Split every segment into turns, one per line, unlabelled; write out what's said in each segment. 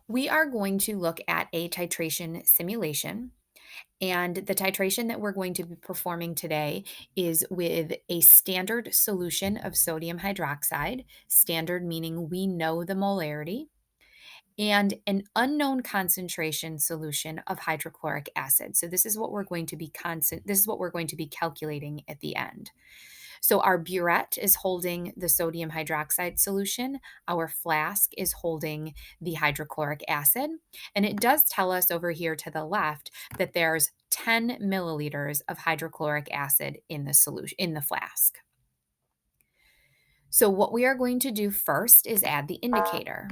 We are going to look at a titration simulation. And the titration that we're going to be performing today is with a standard solution of sodium hydroxide, standard meaning we know the molarity, and an unknown concentration solution of hydrochloric acid. So this is what we're going to be this is what we're going to be calculating at the end. So our burette is holding the sodium hydroxide solution. Our flask is holding the hydrochloric acid. And it does tell us over here to the left that there's 10 milliliters of hydrochloric acid in the solution in the flask. So what we are going to do first is add the indicator.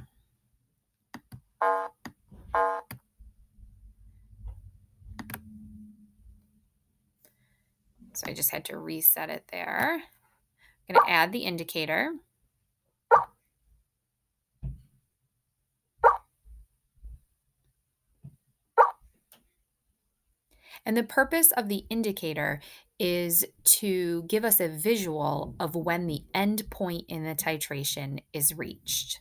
So I just had to reset it there. I'm going to add the indicator. And the purpose of the indicator is to give us a visual of when the end point in the titration is reached.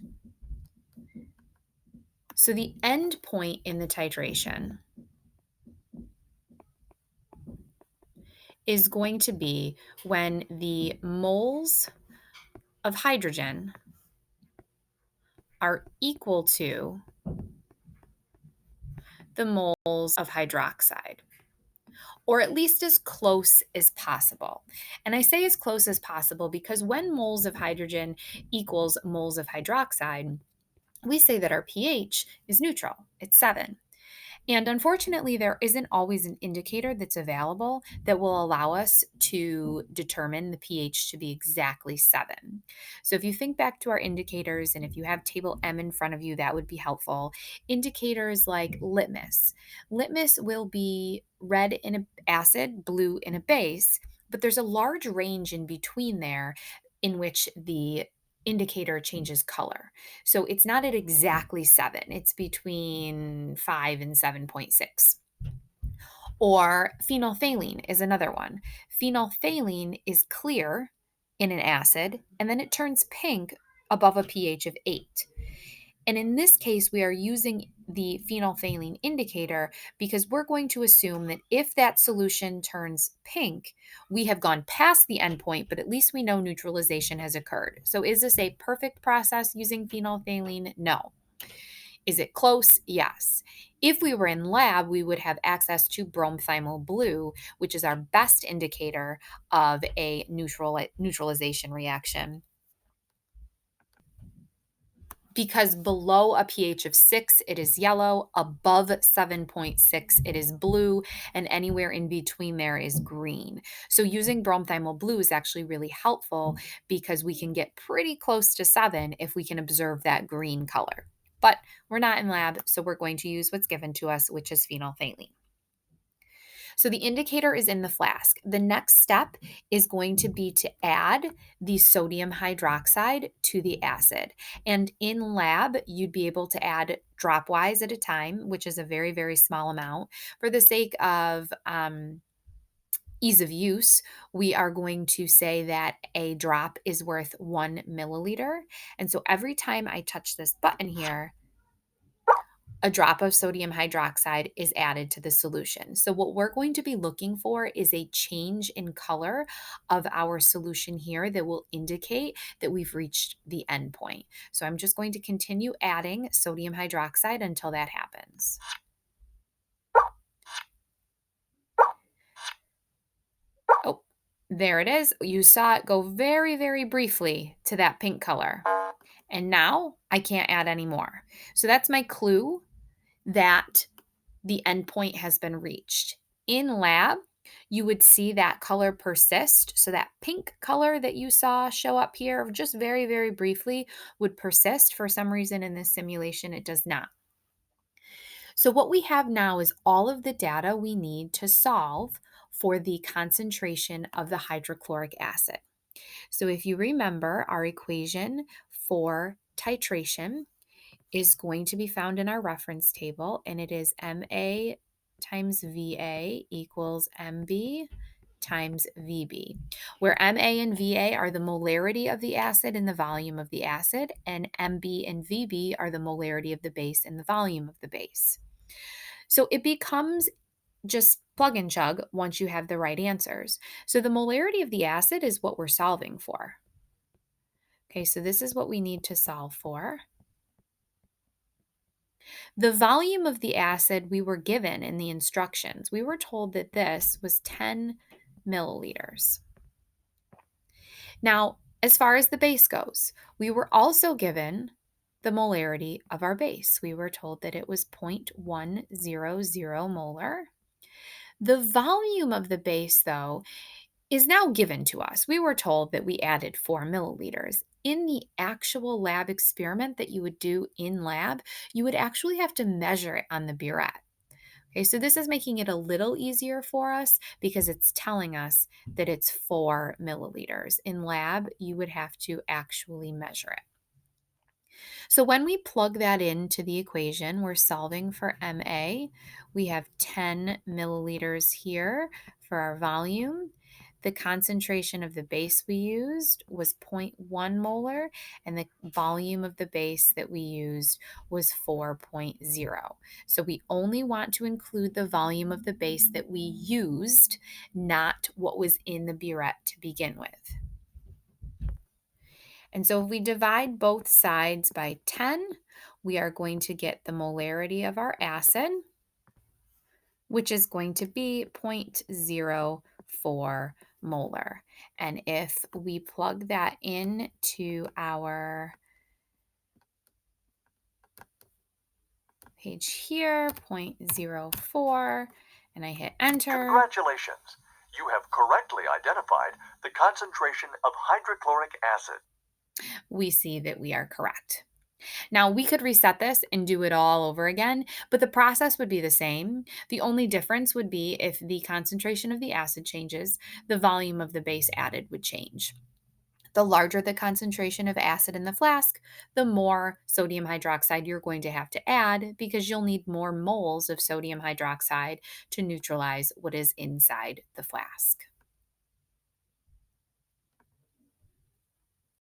So the end point in the titration is going to be when the moles of hydrogen are equal to the moles of hydroxide, or at least as close as possible. And I say as close as possible because when moles of hydrogen equals moles of hydroxide, we say that our pH is neutral, it's 7. And unfortunately, there isn't always an indicator that's available that will allow us to determine the pH to be exactly 7. So if you think back to our indicators, and if you have table M in front of you, that would be helpful. Indicators like litmus. Litmus will be red in an acid, blue in a base, but there's a large range in between there in which the indicator changes color. So it's not at exactly 7, it's between 5 and 7.6. Or phenolphthalein is another one. Phenolphthalein is clear in an acid, and then it turns pink above a pH of 8. And in this case, we are using the phenolphthalein indicator because we're going to assume that if that solution turns pink, we have gone past the endpoint, but at least we know neutralization has occurred. So is this a perfect process using phenolphthalein? No. Is it close? Yes. If we were in lab, we would have access to bromethymol blue, which is our best indicator of a neutralization reaction, because below a pH of 6, it is yellow, above 7.6, it is blue, and anywhere in between there is green. So using bromethymol blue is actually really helpful because we can get pretty close to 7 if we can observe that green color. But we're not in lab, so we're going to use what's given to us, which is phenolphthalein. So the indicator is in the flask. The next step is going to be to add the sodium hydroxide to the acid. And in lab, you'd be able to add dropwise at a time, which is a very, very small amount. For the sake of ease of use, we are going to say that a drop is worth 1 milliliter. And so every time I touch this button here, a drop of sodium hydroxide is added to the solution. So what we're going to be looking for is a change in color of our solution here that will indicate that we've reached the end point. So I'm just going to continue adding sodium hydroxide until that happens. Oh, there it is. You saw it go very, very briefly to that pink color. And now I can't add any more. So that's my clue that the endpoint has been reached. In lab, you would see that color persist. So that pink color that you saw show up here just very, very briefly would persist. For some reason in this simulation, it does not. So what we have now is all of the data we need to solve for the concentration of the hydrochloric acid. So if you remember, our equation for titration is going to be found in our reference table, and it is MA times VA equals MB times VB, where MA and VA are the molarity of the acid and the volume of the acid, and MB and VB are the molarity of the base and the volume of the base. So it becomes just plug and chug once you have the right answers. So the molarity of the acid is what we're solving for. Okay, so this is what we need to solve for. The volume of the acid we were given in the instructions, we were told that this was 10 milliliters. Now, as far as the base goes, we were also given the molarity of our base. We were told that it was 0.100 molar. The volume of the base, though, is now given to us. We were told that we added 4 milliliters. In the actual lab experiment that you would do in lab, you would actually have to measure it on the burette. Okay, so this is making it a little easier for us because it's telling us that it's 4 milliliters. In lab, you would have to actually measure it. So when we plug that into the equation, we're solving for MA. We have 10 milliliters here for our volume. The concentration of the base we used was 0.1 molar, and the volume of the base that we used was 4.0. So we only want to include the volume of the base that we used, not what was in the burette to begin with. And so if we divide both sides by 10, we are going to get the molarity of our acid, which is going to be 0.04 molar. And if we plug that into our page here, 0.04, and I hit enter.
Congratulations! You have correctly identified the concentration of hydrochloric acid.
We see that we are correct. Now, we could reset this and do it all over again, but the process would be the same. The only difference would be if the concentration of the acid changes, the volume of the base added would change. The larger the concentration of acid in the flask, the more sodium hydroxide you're going to have to add because you'll need more moles of sodium hydroxide to neutralize what is inside the flask.